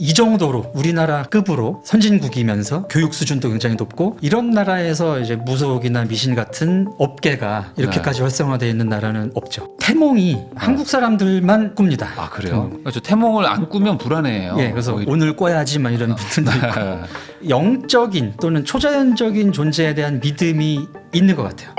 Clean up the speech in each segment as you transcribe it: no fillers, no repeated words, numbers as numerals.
이 정도로 우리나라 급으로 선진국이면서 교육 수준도 굉장히 높고 이런 나라에서 이제 무속이나 미신 같은 업계가 이렇게까지 활성화되어 있는 나라는 없죠. 태몽이 한국 사람들만 꿉니다. 아 그래요? 그렇죠. 태몽을 안 꾸면 불안해요. 예, 그래서 오히려. 오늘 꿔야지만 이런 분들도 있고 영적인 또는 초자연적인 존재에 대한 믿음이 있는 것 같아요.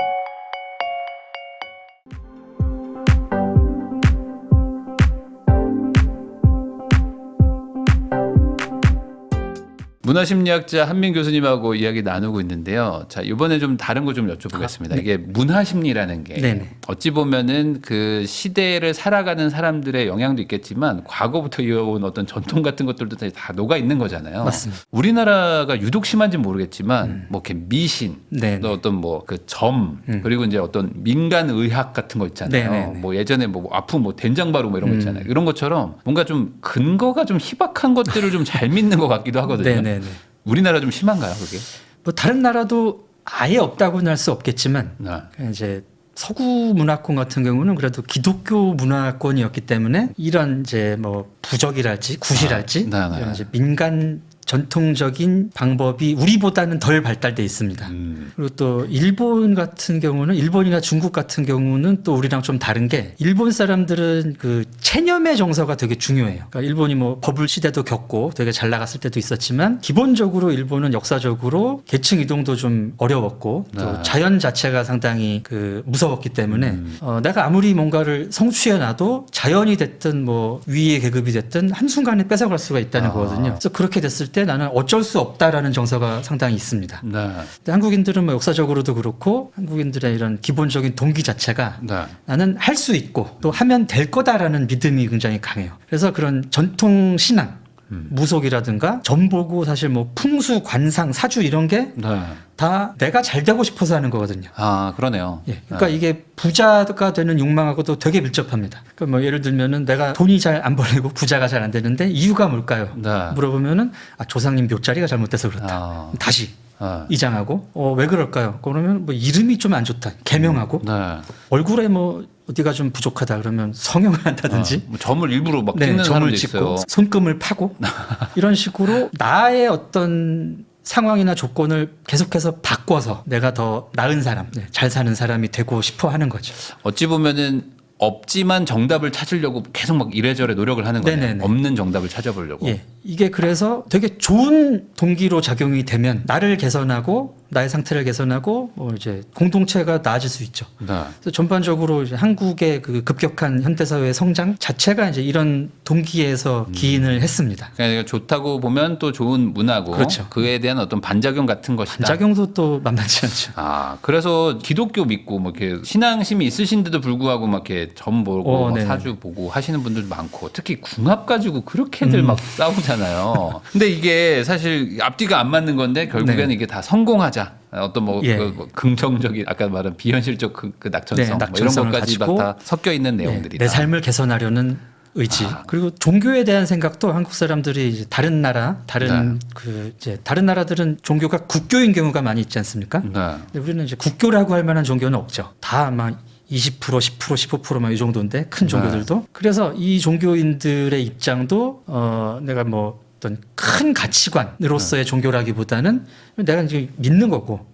문화심리학자 한민 교수님하고 이야기 나누고 있는데요. 자, 이번에 좀 다른 거 좀 여쭤보겠습니다. 네. 이게 문화심리라는 게 네네. 어찌 보면은 그 시대를 살아가는 사람들의 영향도 있겠지만 과거부터 이어온 어떤 전통 같은 것들도 다 녹아 있는 거잖아요. 맞습니다. 우리나라가 유독 심한지 모르겠지만 뭐 이렇게 미신, 네네. 또 어떤 뭐 그 점, 그리고 이제 어떤 민간 의학 같은 거 있잖아요. 네네네. 뭐 예전에 뭐 아프 뭐 된장바로 뭐 이런 거 있잖아요. 이런 것처럼 뭔가 좀 근거가 좀 희박한 것들을 좀 잘 믿는 것 같기도 하거든요. 네네네. 우리나라 좀 심한가요, 그게? 뭐 다른 나라도 아예 없다고는 할 수 없겠지만 네. 이제 서구 문화권 같은 경우는 그래도 기독교 문화권이었기 때문에 이런 이제 뭐 부적이랄지 굿이랄지 네, 네. 이런 이제 민간 전통적인 방법이 우리보다는 덜 발달돼 있습니다. 그리고 또 일본 같은 경우는 일본이나 중국 같은 경우는 또 우리랑 좀 다른 게 일본 사람들은 그 체념의 정서가 되게 중요해요. 그러니까 일본이 뭐 버블 시대도 겪고 되게 잘 나갔을 때도 있었지만 기본적으로 일본은 역사적으로 계층 이동도 좀 어려웠고 또 네. 자연 자체가 상당히 그 무서웠기 때문에 내가 아무리 뭔가를 성취해 놔도 자연이 됐든 뭐 위의 계급이 됐든 한순간에 뺏어갈 수가 있다는 거거든요. 그래서 그렇게 됐을 때 나는 어쩔 수 없다라는 정서가 상당히 있습니다. 네. 근데 한국인들은 뭐 역사적으로도 그렇고 한국인들의 이런 기본적인 동기 자체가 네. 나는 할 수 있고 또 하면 될 거다라는 믿음이 굉장히 강해요. 그래서 그런 전통 신앙, 무속이라든가 점보고 사실 뭐 풍수, 관상, 사주 이런 게 다 네. 내가 잘 되고 싶어서 하는 거거든요. 아, 그러네요. 예, 그러니까 이게 부자가 되는 욕망하고도 되게 밀접합니다. 그러니까 뭐 예를 들면은 내가 돈이 잘 안 벌리고 부자가 잘 안 되는데 이유가 뭘까요? 네. 물어보면은 조상님 묘자리가 잘못돼서 그렇다. 아. 다시 아. 이장하고 왜 그럴까요? 그러면 뭐 이름이 좀 안 좋다. 개명하고 네. 얼굴에 뭐 어디가 좀 부족하다 그러면 성형을 한다든지 뭐 점을 일부러 막 찍는 점을 사람도 찍고 있어요. 손금을 파고 이런 식으로 나의 어떤 상황이나 조건을 계속해서 바꿔서 내가 더 나은 사람, 잘 사는 사람이 되고 싶어 하는 거죠. 어찌 보면은 없지만 정답을 찾으려고 계속 막 이래저래 노력을 하는 거예요. 네네네. 없는 정답을 찾아보려고. 예, 이게 그래서 되게 좋은 동기로 작용이 되면 나를 개선하고 나의 상태를 개선하고 뭐 이제 공동체가 나아질 수 있죠. 네. 그래서 전반적으로 이제 한국의 그 급격한 현대사회의 성장 자체가 이제 이런 동기에서 기인을 했습니다. 그러니까 좋다고 보면 또 좋은 문화고 그렇죠. 그에 대한 어떤 반작용 같은 것이다. 반작용도 또 만만치 않죠. 아, 그래서 기독교 믿고 뭐 이렇게 신앙심이 있으신데도 불구하고 막 이렇게 점 보고 막 네네. 사주 보고 하시는 분들도 많고 특히 궁합 가지고 그렇게들 막 싸우잖아요. 근데 이게 사실 앞뒤가 안 맞는 건데 결국에는 네. 이게 다 성공하자. 어떤 뭐, 예. 뭐 긍정적인 아까 말한 비현실적 그 낙천성 네, 뭐 이런 낙천성을 것까지 가지고 다 섞여 있는 예, 내용들이다. 내 삶을 개선하려는 의지 그리고 종교에 대한 생각도 한국 사람들이 이제 다른 나라 다른 그 이제 다른 나라들은 종교가 국교인 경우가 많이 있지 않습니까? 네. 근데 우리는 이제 국교라고 할 만한 종교는 없죠. 다 아마 20%, 10%, 15%막 이 정도인데 큰 종교들도. 그래서 이 종교인들의 입장도 내가 뭐 어떤 큰 가치관으로서의 종교라기보다는 내가 이제 믿는 거고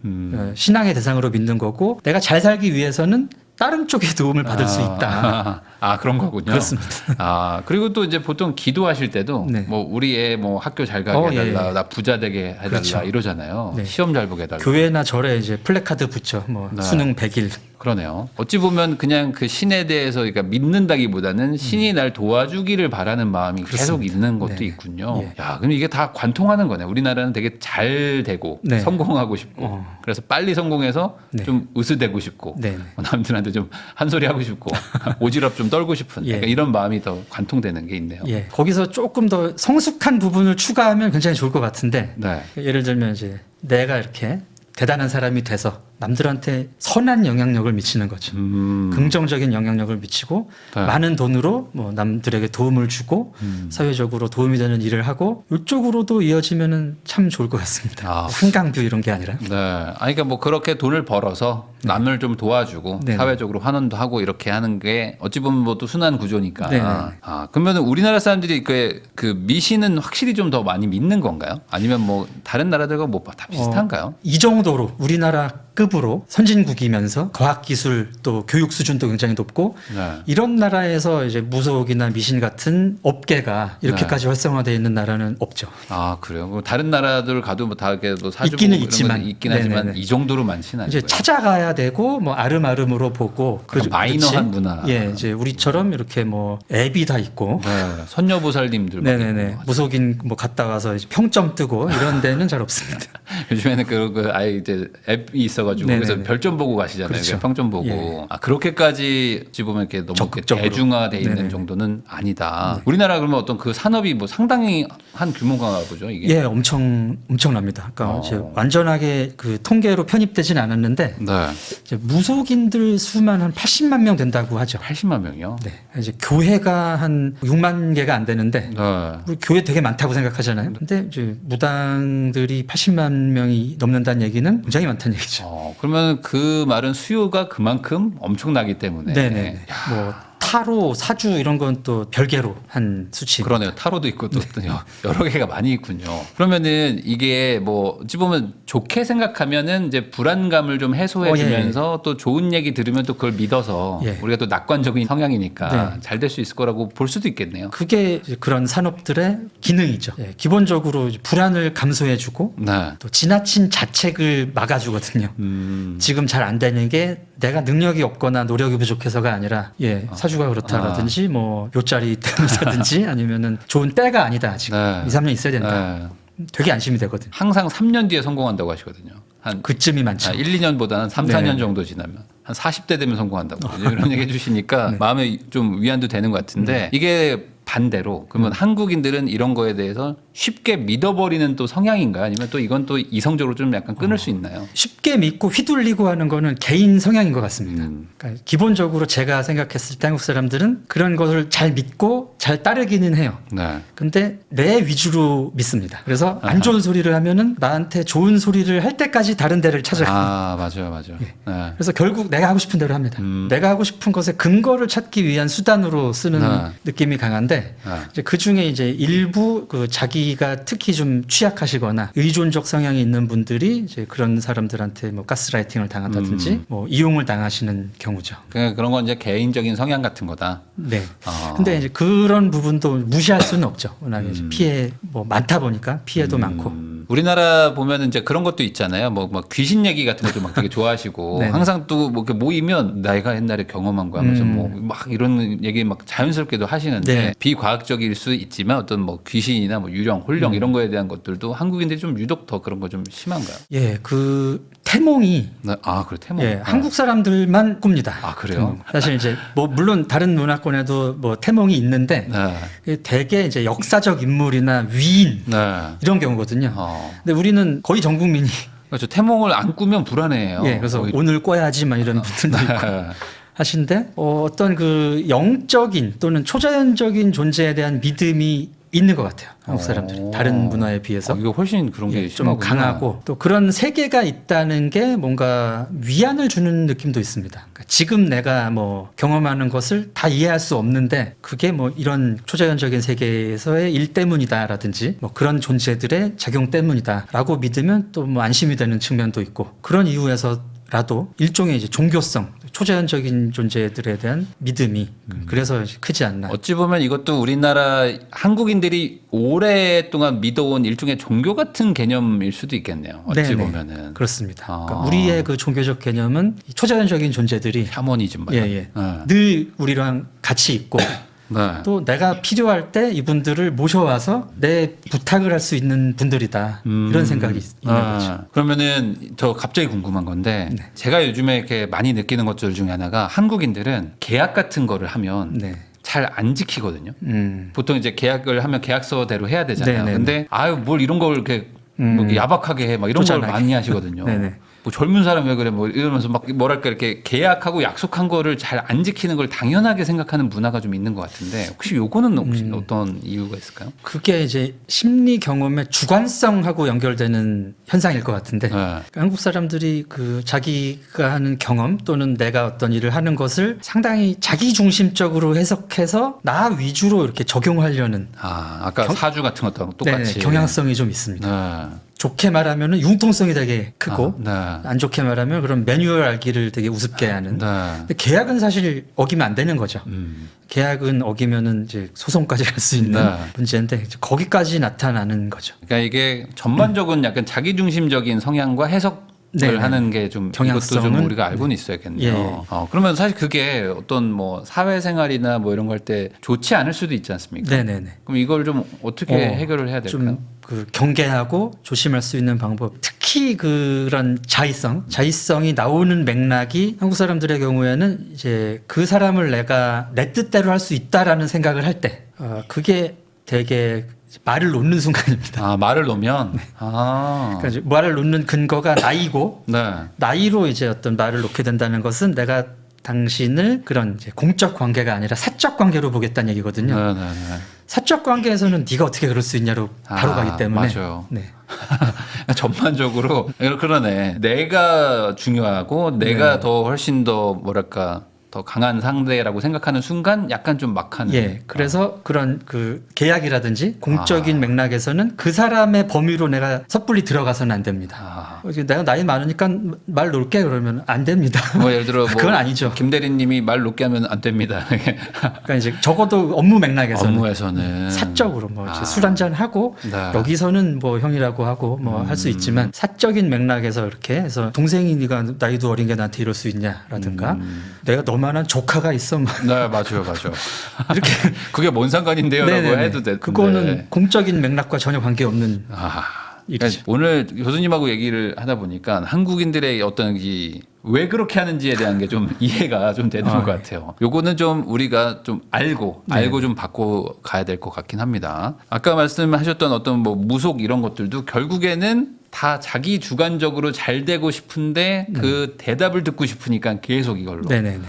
신앙의 대상으로 믿는 거고 내가 잘 살기 위해서는 다른 쪽의 도움을 받을 수 있다. 아, 그런 거군요. 그렇습니다. 아, 그리고 또 이제 보통 기도하실 때도 네. 뭐 우리 애 뭐 학교 잘 가게 해달라, 예. 나 부자 되게 해달라 그렇죠. 이러잖아요. 네. 시험 잘 보게 해달라. 교회나 절에 이제 플래카드 붙여 뭐 네. 수능 100일. 그러네요. 어찌 보면 그냥 그 신에 대해서 그러니까 믿는다기보다는 신이 날 도와주기를 바라는 마음이 계속 그렇습니다. 있는 것도 네. 있군요. 예. 야, 그럼 이게 다 관통하는 거네. 우리나라는 되게 잘 되고 네. 성공하고 싶고 그래서 빨리 성공해서 네. 좀 으스대고 싶고 네. 남들한테 좀 한 소리 하고 싶고 오지랖 좀 떨고 싶은 예. 약간 이런 마음이 더 관통되는 게 있네요. 예. 거기서 조금 더 성숙한 부분을 추가하면 굉장히 좋을 것 같은데 네. 예를 들면 이제 내가 이렇게 대단한 사람이 돼서 남들한테 선한 영향력을 미치는 거죠. 긍정적인 영향력을 미치고 네. 많은 돈으로 뭐 남들에게 도움을 주고 사회적으로 도움이 되는 일을 하고 이쪽으로도 이어지면은 참 좋을 것 같습니다. 아. 한강뷰 이런 게 아니라. 네. 아니, 그러니까 뭐 그렇게 돈을 벌어서 남을 좀 도와주고 네네. 사회적으로 환원도 하고 이렇게 하는 게 어찌 보면 뭐 또 순환 구조니까. 네네. 아, 그러면 우리나라 사람들이 그 미신은 확실히 좀 더 많이 믿는 건가요? 아니면 뭐 다른 나라들과 뭐 다 비슷한가요? 이 정도로 우리나라 급으로 선진국이면서 과학기술 또 교육 수준도 굉장히 높고 네. 이런 나라에서 이제 무속이나 미신 같은 업계가 이렇게까지 활성화되어 있는 나라는 없죠. 아, 그래요? 뭐 다른 나라들 가도 뭐 다 이렇게 뭐 사주 있기는 보고 이런 있지만. 건 있긴 하지만 네네네. 이 정도로 많지는 이제 않고요. 찾아가야 되고 뭐 아름아름으로 보고 마이너한 문화. 예, 이제 우리처럼 이렇게 뭐 앱이 다 있고 네. 선녀보살님들 막 네네네 있고. 무속인 뭐 갔다 와서 이제 평점 뜨고 이런 데는 잘 없습니다. 요즘에는 그 아예 이제 앱이 있어가지고 네네네. 그래서 별점 보고 가시잖아요. 그렇죠. 평점 보고. 예. 아, 그렇게까지 어찌 보면 이렇게 너무 이렇게 적극적으로. 대중화돼 있는 네네네. 정도는 아니다. 우리나라 그러면 어떤 그 산업이 뭐 상당히 한 규모가 보죠 이게. 예, 엄청납니다. 그러니까 이제 완전하게 그 통계로 편입되진 않았는데 네. 이제 무속인들 수만 한 80만 명 된다고 하죠. 80만 명이요. 네, 이제 교회가 한 6만 개가 안 되는데 네. 우리 교회 되게 많다고 생각하잖아요. 근데 이제 무당들이 80만 명이 넘는다는 얘기는 굉장히 많다는 얘기죠. 그러면 그 말은 수요가 그만큼 엄청나기 때문에. 네네. 뭐 타로, 사주 이런 건 또 별개로 한 수치. 그러네요. 타로도 있고 또 네. 여러 개가 많이 있군요. 그러면은 이게 뭐 어찌 보면 좋게 생각하면은 이제 불안감을 좀 해소해 주면서 또 좋은 얘기 들으면 또 그걸 믿어서 예. 우리가 또 낙관적인 성향이니까 네. 잘 될 수 있을 거라고 볼 수도 있겠네요. 그게 이제 그런 산업들의 기능이죠. 예, 기본적으로 이제 불안을 감소해주고 네. 또 지나친 자책을 막아주거든요. 지금 잘 안 되는 게 내가 능력이 없거나 노력이 부족해서가 아니라 예, 사주가 그렇다라든지 뭐 요짜리 때문이라든지 아니면은 좋은 때가 아니다. 지금 네. 2, 3년 있어야 된다. 네. 되게 안심이 되거든요. 항상 3년 뒤에 성공한다고 하시거든요. 한 그쯤이 많죠. 1, 2년보다는 3, 네. 4년 정도 지나면 한 40대 되면 성공한다고 이런 얘기 해주시니까 마음에 좀 위안도 되는 것 같은데 이게 반대로 그러면 한국인들은 이런 거에 대해서 쉽게 믿어버리는 또 성향인가요? 아니면 또 이건 또 이성적으로 좀 약간 끊을 수 있나요? 쉽게 믿고 휘둘리고 하는 거는 개인 성향인 것 같습니다. 그러니까 기본적으로 제가 생각했을 때 한국 사람들은 그런 것을 잘 믿고 잘 따르기는 해요. 네. 근데 내 위주로 믿습니다. 그래서 안 좋은 소리를 하면은 나한테 좋은 소리를 할 때까지 다른 데를 찾아가요. 아, 맞아요. 네. 그래서 결국 내가 하고 싶은 대로 합니다. 내가 하고 싶은 것에 근거를 찾기 위한 수단으로 쓰는 네. 느낌이 강한데 이제 그 중에 이제 일부 그 자기가 특히 좀 취약하시거나 의존적 성향이 있는 분들이 이제 그런 사람들한테 뭐 가스라이팅을 당한다든지 뭐 이용을 당하시는 경우죠. 그런 건 이제 개인적인 성향 같은 거다. 네. 근데 이제 그런 부분도 무시할 수는 없죠. 워낙에 이제 피해 뭐 많다 보니까 피해도 많고. 우리나라 보면은 이제 그런 것도 있잖아요. 뭐 막 귀신 얘기 같은 것도 막 되게 좋아하시고 네네. 항상 또 뭐 이렇게 모이면 내가 옛날에 경험한 거 하면서 뭐 막 이런 얘기 막 자연스럽게도 하시는데 네. 비과학적일 수 있지만 어떤 뭐 귀신이나 뭐 유령, 홀령 이런 거에 대한 것들도 한국인들이 좀 유독 더 그런 거 좀 심한가요? 예, 그 태몽이 네. 아, 그래 태몽. 예, 한국 사람들만 꿉니다. 아, 그래요? 태몽. 사실 이제 뭐 물론 다른 문화권에도 뭐 태몽이 있는데 네. 대개 이제 역사적 인물이나 위인 네. 이런 경우거든요. 근데 우리는 거의 전 국민이 그렇죠. 태몽을 안 꾸면 불안해요. 예, 그래서 오히려. 오늘 꿔야지 막 이런 분들도 있고 하신데 어떤 그 영적인 또는 초자연적인 존재에 대한 믿음이 있는 것 같아요. 한국 사람들이 다른 문화에 비해서 이거 훨씬 그런 게 예, 좀 심하구나. 강하고 또 그런 세계가 있다는 게 뭔가 위안을 주는 느낌도 있습니다. 그러니까 지금 내가 뭐 경험하는 것을 다 이해할 수 없는데 그게 뭐 이런 초자연적인 세계에서의 일 때문이다라든지 뭐 그런 존재들의 작용 때문이다라고 믿으면 또 뭐 안심이 되는 측면도 있고 그런 이유에서라도 일종의 이제 종교성 초자연적인 존재들에 대한 믿음이 그래서 크지 않나. 어찌 보면 이것도 우리나라 한국인들이 오랫동안 믿어온 일종의 종교 같은 개념일 수도 있겠네요. 어찌 네네. 보면은 그렇습니다. 아. 그러니까 우리의 그 종교적 개념은 이 초자연적인 존재들이 샤머니즘 말이야. 예. 늘 우리랑 같이 있고 네. 또 내가 필요할 때 이분들을 모셔와서 내 부탁을 할 수 있는 분들이다. 이런 생각이 있는 거죠. 그러면은 저 갑자기 궁금한 건데 네. 제가 요즘에 이렇게 많이 느끼는 것들 중에 하나가 한국인들은 계약 같은 거를 하면 네. 잘 안 지키거든요. 음. 보통 이제 계약을 하면 계약서대로 해야 되잖아요. 네네네. 근데 아유 뭘 이런 걸 이렇게 뭐 이렇게 야박하게 해 막 이런 걸 쪼잔하게. 많이 하시거든요. 네네. 뭐 젊은 사람 왜 그래 뭐 이러면서 막 뭐랄까 이렇게 계약하고 약속한 거를 잘 안 지키는 걸 당연하게 생각하는 문화가 좀 있는 것 같은데 혹시 요거는 혹시 어떤 이유가 있을까요? 그게 이제 심리 경험의 주관성하고 연결되는 현상일 것 같은데 네. 한국 사람들이 그 자기가 하는 경험 또는 내가 어떤 일을 하는 것을 상당히 자기 중심적으로 해석해서 나 위주로 이렇게 적용하려는 아까 사주 같은 것도 똑같이 경향성이 좀 있습니다. 네. 좋게 말하면 융통성이 되게 크고 네. 안 좋게 말하면 그런 매뉴얼 알기를 되게 우습게 하는. 네. 근데 계약은 사실 어기면 안 되는 거죠. 계약은 어기면은 이제 소송까지 갈 수 있는 네. 문제인데 이제 거기까지 나타나는 거죠. 그러니까 이게 전반적인 약간 자기중심적인 성향과 해석을 네네. 하는 게 좀 이것도 경향성은 좀 우리가 알고는 있어야겠네요. 예. 그러면 사실 그게 어떤 뭐 사회생활이나 뭐 이런 거 할 때 좋지 않을 수도 있지 않습니까? 네네네. 그럼 이걸 좀 어떻게 해결을 해야 될까요? 좀 그 경계하고 조심할 수 있는 방법. 특히 그런 자의성이 나오는 맥락이 한국 사람들의 경우에는 이제 그 사람을 내가 내 뜻대로 할 수 있다라는 생각을 할 때, 그게 되게 말을 놓는 순간입니다. 말을 놓으면 그러니까 이제 말을 놓는 근거가 나이고 네. 나이로 이제 어떤 말을 놓게 된다는 것은 내가 당신을 그런 이제 공적 관계가 아니라 사적 관계로 보겠다는 얘기거든요. 네. 사적 관계에서는 네가 어떻게 그럴 수 있냐로 바로 가기 때문에. 맞아요. 네. 전반적으로 그러네. 내가 중요하고 내가 더 훨씬 더 뭐랄까 더 강한 상대라고 생각하는 순간 약간 좀 막하는. 예. 그래서 그런 그 계약이라든지 공적인 맥락에서는 그 사람의 범위로 내가 섣불리 들어가서는 안 됩니다. 내가 나이 많으니까 말 놓을게 그러면 안 됩니다. 뭐 예를 들어 뭐 그건 아니죠. 김 대리님이 말 높게 하면 안 됩니다. 그러니까 이제 적어도 업무 맥락에서는 업무에서는 사적으로 뭐 술 한잔 하고 네. 여기서는 뭐 형이라고 하고 뭐 할 수 있지만 사적인 맥락에서 이렇게 해서 동생이 네가 나이도 어린 게 나한테 이럴 수 있냐라든가 내가 너만한 조카가 있어 뭐 네, 맞아요. 이렇게 그게 뭔 상관인데요라고 네네네. 해도 돼. 그거는 공적인 맥락과 전혀 관계없는 그러니까 일이죠. 오늘 교수님하고 얘기를 하다 보니까 한국인들의 어떤 왜 그렇게 하는지에 대한 게 좀 이해가 좀 되는 것 같아요. 요거는 좀 우리가 좀 알고 좀 바꿔 가야 될 것 같긴 합니다. 아까 말씀하셨던 어떤 뭐 무속 이런 것들도 결국에는 다 자기 주관적으로 잘 되고 싶은데 그 대답을 듣고 싶으니까 계속 이걸로. 네네네.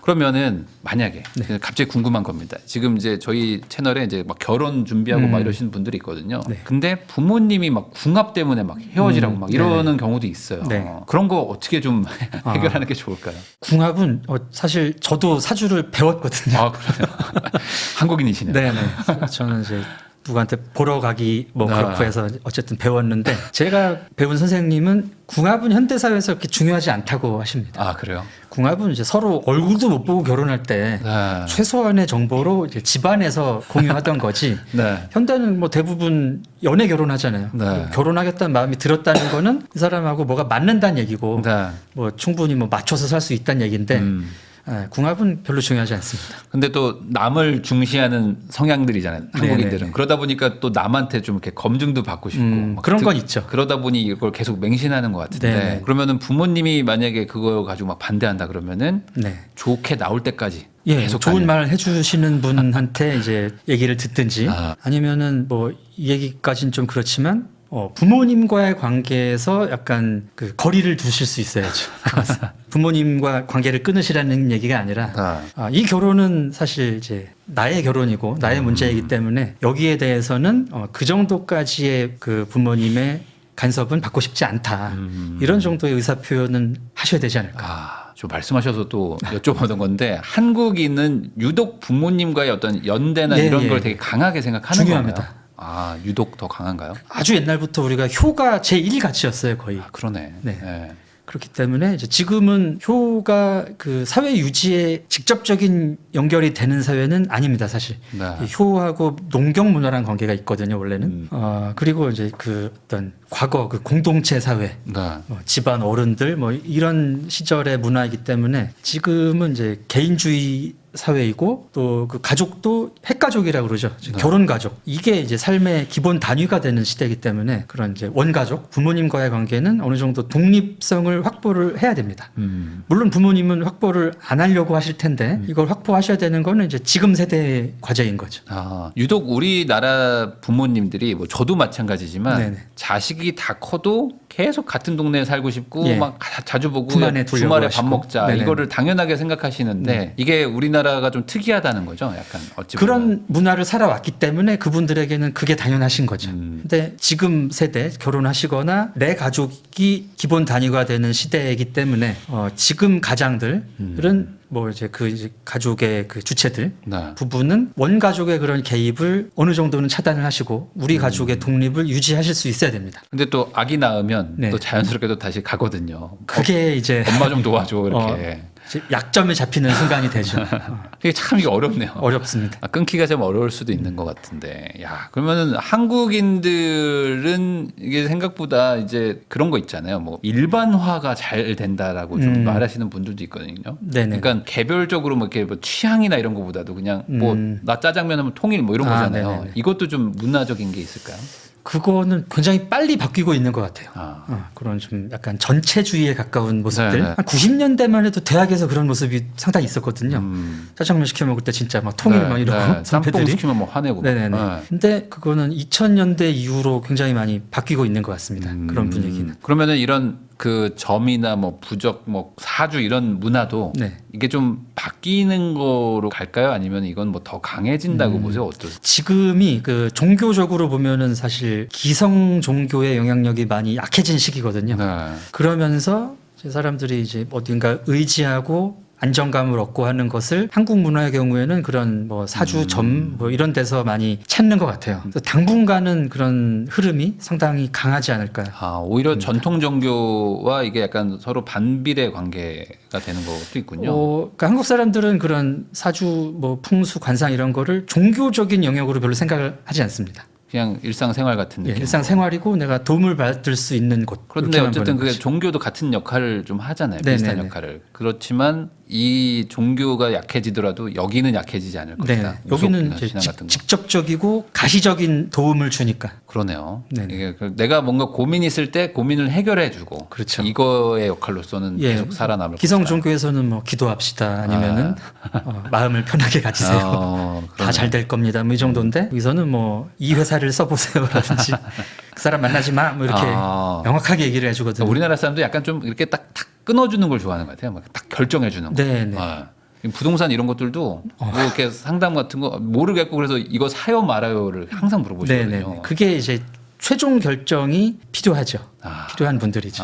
그러면은 만약에 갑자기 궁금한 겁니다. 지금 이제 저희 채널에 이제 막 결혼 준비하고 막 이러시는 분들이 있거든요. 네. 근데 부모님이 막 궁합 때문에 막 헤어지라고 막 이러는 경우도 있어요. 네. 그런 거 어떻게 좀 해결하는 게 좋을까요? 궁합은 사실 저도 사주를 배웠거든요. 그래요? 한국인이시네요. 네네. 저는 이제 누구한테 보러 가기 뭐 그렇고 해서 어쨌든 배웠는데 제가 배운 선생님은 궁합은 현대사회에서 그렇게 중요하지 않다고 하십니다. 그래요? 궁합은 이제 서로 얼굴도 못 보고 결혼할 때 최소한의 정보로 이제 집안에서 공유하던 거지. 현대는 뭐 대부분 연애 결혼하잖아요. 결혼하겠다는 마음이 들었다는 거는 이 사람하고 뭐가 맞는다는 얘기고 뭐 충분히 뭐 맞춰서 살 수 있다는 얘기인데 궁합은 별로 중요하지 않습니다. 근데 또 남을 중시하는 성향들이잖아요. 한국인들은. 네네. 그러다 보니까 또 남한테 좀 이렇게 검증도 받고 싶고 막 그런 건 있죠. 그러다 보니 이걸 계속 맹신하는 것 같은데 네네. 그러면은 부모님이 만약에 그거 가지고 막 반대한다 그러면은 좋게 나올 때까지 계속 좋은 말 해주시는 분한테 이제 얘기를 듣든지 아니면은 뭐 이 얘기까지는 좀 그렇지만 부모님과의 관계에서 약간 그 거리를 두실 수 있어야죠. 부모님과 관계를 끊으시라는 얘기가 아니라 이 결혼은 사실 이제 나의 결혼이고 나의 문제이기 때문에 여기에 대해서는 그 정도까지의 그 부모님의 간섭은 받고 싶지 않다. 이런 정도의 의사 표현은 하셔야 되지 않을까. 좀 말씀하셔서 또 여쭤보는 건데 한국인은 유독 부모님과의 어떤 연대나 이런 걸 되게 강하게 생각하는 중요합니다. 건가요? 유독 더 강한가요? 아주 옛날부터 우리가 효가 제1 가치였어요, 거의. 그러네. 그렇기 때문에 이제 지금은 효가 그 사회 유지에 직접적인 연결이 되는 사회는 아닙니다, 사실. 효하고 농경 문화라는 관계가 있거든요, 원래는. 그리고 이제 그 어떤 과거 그 공동체 사회, 집안 어른들 뭐 이런 시절의 문화이기 때문에 지금은 이제 개인주의 사회이고 또 그 가족도 핵가족이라고 그러죠. 결혼 가족. 이게 이제 삶의 기본 단위가 되는 시대이기 때문에 그런 이제 원가족, 부모님과의 관계는 어느 정도 독립성을 확보를 해야 됩니다. 물론 부모님은 확보를 안 하려고 하실 텐데 이걸 확보하셔야 되는 거는 이제 지금 세대의 과제인 거죠. 유독 우리나라 부모님들이 뭐 저도 마찬가지지만 자식이 다 커도 계속 같은 동네에 살고 싶고 예. 막 자주 보고 품 안에 두려고 주말에 밥 하시고. 먹자 네네. 이거를 당연하게 생각하시는데 이게 우리나라가 좀 특이하다는 거죠. 약간 어찌 보면. 그런 문화를 살아왔기 때문에 그분들에게는 그게 당연하신 거죠. 근데 지금 세대 결혼하시거나 내 가족이 기본 단위가 되는 시대이기 때문에 지금 가장들은 뭐 이제 이제 가족의 그 주체들 네. 부부는 원가족의 그런 개입을 어느 정도는 차단을 하시고 우리 가족의 독립을 유지하실 수 있어야 됩니다. 근데 또 아기 낳으면 네. 또 자연스럽게도 다시 가거든요. 그게 이제 엄마 좀 도와줘 이렇게. 이제 약점에 잡히는 순간이 되죠. 이게 참 이게 어렵네요. 어렵습니다. 끊기가 좀 어려울 수도 있는 것 같은데, 야 그러면은 한국인들은 이게 생각보다 이제 그런 거 있잖아요. 뭐 일반화가 잘 된다라고 좀 말하시는 분들도 있거든요. 네네. 그러니까 개별적으로 뭐 이렇게 뭐 취향이나 이런 거보다도 그냥 뭐 나 짜장면 하면 통일 뭐 이런 거잖아요. 네네네. 이것도 좀 문화적인 게 있을까요? 그거는 굉장히 빨리 바뀌고 있는 것 같아요. 아. 그런 좀 약간 전체주의에 가까운 모습들. 네네. 한 90년대만 해도 대학에서 그런 모습이 상당히 있었거든요. 짜장면 시켜 먹을 때 진짜 막 통일 막 이러고 짬뽕 선배들이. 시키면 뭐 화내고. 네네네. 네. 근데 그거는 2000년대 이후로 굉장히 많이 바뀌고 있는 것 같습니다. 그런 분위기는. 그러면은 이런 그 점이나 뭐 부적, 뭐 사주 이런 문화도 네. 이게 좀 바뀌는 거로 갈까요? 아니면 이건 뭐 더 강해진다고 보세요? 어떠세요? 지금이 그 종교적으로 보면은 사실 기성 종교의 영향력이 많이 약해진 시기거든요. 네. 그러면서 이제 사람들이 이제 어딘가 의지하고 안정감을 얻고 하는 것을 한국 문화의 경우에는 그런 뭐 사주점 뭐 이런 데서 많이 찾는 것 같아요. 그래서 당분간은 그런 흐름이 상당히 강하지 않을까. 아, 오히려 전통 종교와 이게 약간 서로 반비례 관계가 되는 것도 있군요. 그러니까 한국 사람들은 그런 사주 뭐 풍수 관상 이런 거를 종교적인 영역으로 별로 생각을 하지 않습니다. 그냥 일상생활 같은 예, 느낌. 일상생활이고 내가 도움을 받을 수 있는 곳. 그런데 이렇게만 어쨌든 보는 그게 거죠. 종교도 같은 역할을 좀 하잖아요. 네네네. 비슷한 역할을. 그렇지만 이 종교가 약해지더라도 여기는 약해지지 않을 네, 것이다. 여기는 무속이나 이제 신앙 같은 거. 직접적이고 가시적인 도움을 주니까. 그러네요. 네네. 이게 내가 뭔가 고민 있을 때 고민을 해결해주고 그렇죠. 이거의 역할로서는 예, 계속 살아남을 기성 것이다. 종교에서는 뭐 기도합시다 아니면은 마음을 편하게 가지세요. 다 잘 될 겁니다. 뭐 이 정도인데 여기서는 뭐 이 회사를 써보세요라든지 그 사람 만나지 마 뭐 이렇게 명확하게 얘기를 해주거든요. 우리나라 사람도 약간 좀 이렇게 딱 끊어주는 걸 좋아하는 것 같아요. 막 딱 결정해주는 거. 네네. 부동산 이런 것들도 뭐 이렇게 상담 같은 거 모르겠고 그래서 이거 사요 말아요를 항상 물어보시거든요. 네네. 그게 이제 최종 결정이 필요하죠. 필요한 분들이죠.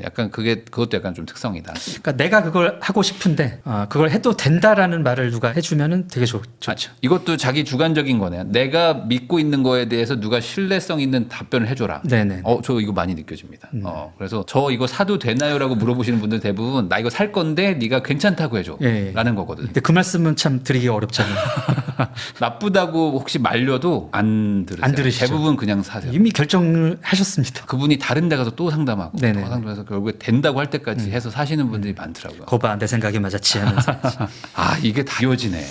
약간 그것도 약간 좀 특성이다. 그러니까 내가 그걸 하고 싶은데 그걸 해도 된다라는 말을 누가 해주면은 되게 좋죠. 이것도 자기 주관적인 거네요. 내가 믿고 있는 거에 대해서 누가 신뢰성 있는 답변을 해줘라. 네네. 저 이거 많이 느껴집니다. 그래서 저 이거 사도 되나요라고 물어보시는 분들 대부분 나 이거 살 건데 네가 괜찮다고 해줘. 예. 라는 거거든요. 근데 그 말씀은 참 드리기 어렵잖아요. 나쁘다고 혹시 말려도 안 들으세요. 안 들으시죠. 대부분 그냥 사세요. 이미 결정을 하셨습니다. 그분이 다른 데 가서 또 상담하고 네네. 또 상담해서 결국에 된다고 할 때까지 해서 사시는 분들이 많더라고요. 거봐 내 생각이 맞았지 하면서 이게 다 이어지네.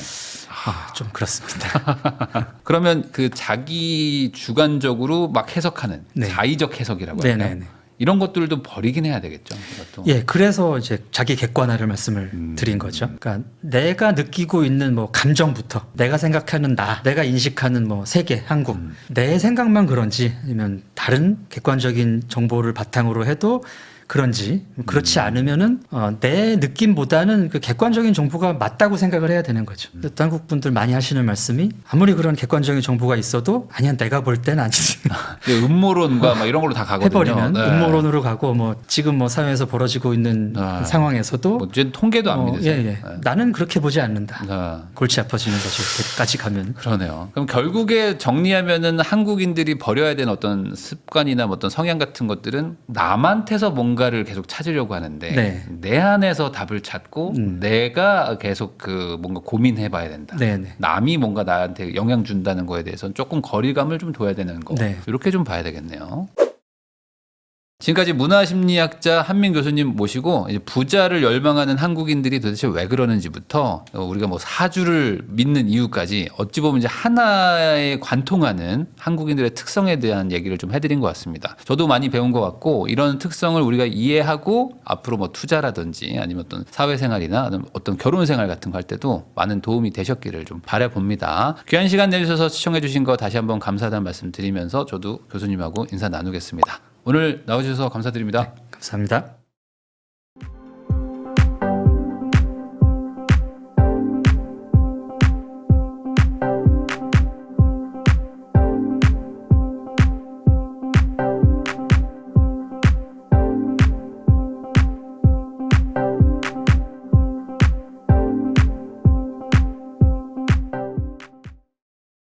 좀 그렇습니다. 그러면 그 자기 주관적으로 막 해석하는 네. 자의적 해석이라고 할까요? 네네네. 이런 것들도 버리긴 해야 되겠죠. 이것도. 예, 그래서 이제 자기 객관화를 말씀을 드린 거죠. 그러니까 내가 느끼고 있는 뭐 감정부터 내가 생각하는 내가 인식하는 뭐 세계, 한국, 내 생각만 그런지 아니면 다른 객관적인 정보를 바탕으로 해도 그런지 그렇지 않으면은 내 느낌보다는 그 객관적인 정보가 맞다고 생각을 해야 되는 거죠. 또 한국 분들 많이 하시는 말씀이 아무리 그런 객관적인 정보가 있어도 아니야 내가 볼 때는 아니지. 음모론과 막 이런 걸로 다 가거든요. 해버리면 음모론으로 가고 뭐 지금 뭐 사회에서 벌어지고 있는 상황에서도 뭐 이제 통계도 안 믿으세요. 나는 그렇게 보지 않는다. 네. 골치 아파지는 거죠. 그때까지 가면. 그러네요. 그럼 결국에 정리하면은 한국인들이 버려야 되는 어떤 습관이나 어떤 성향 같은 것들은 남한테서 뭔가를 계속 찾으려고 하는데 네. 내 안에서 답을 찾고 내가 계속 그 뭔가 고민해봐야 된다. 네네. 남이 뭔가 나한테 영향 준다는 거에 대해서는 조금 거리감을 좀 둬야 되는 거. 네. 이렇게 좀 봐야 되겠네요. 지금까지 문화심리학자 한민 교수님 모시고 이제 부자를 열망하는 한국인들이 도대체 왜 그러는지부터 우리가 뭐 사주를 믿는 이유까지 어찌 보면 이제 하나에 관통하는 한국인들의 특성에 대한 얘기를 좀 해드린 것 같습니다. 저도 많이 배운 것 같고 이런 특성을 우리가 이해하고 앞으로 뭐 투자라든지 아니면 어떤 사회생활이나 어떤 결혼생활 같은 거 할 때도 많은 도움이 되셨기를 좀 바라봅니다. 귀한 시간 내주셔서 시청해주신 거 다시 한번 감사하다는 말씀 드리면서 저도 교수님하고 인사 나누겠습니다. 오늘 나와주셔서 감사드립니다. 감사합니다.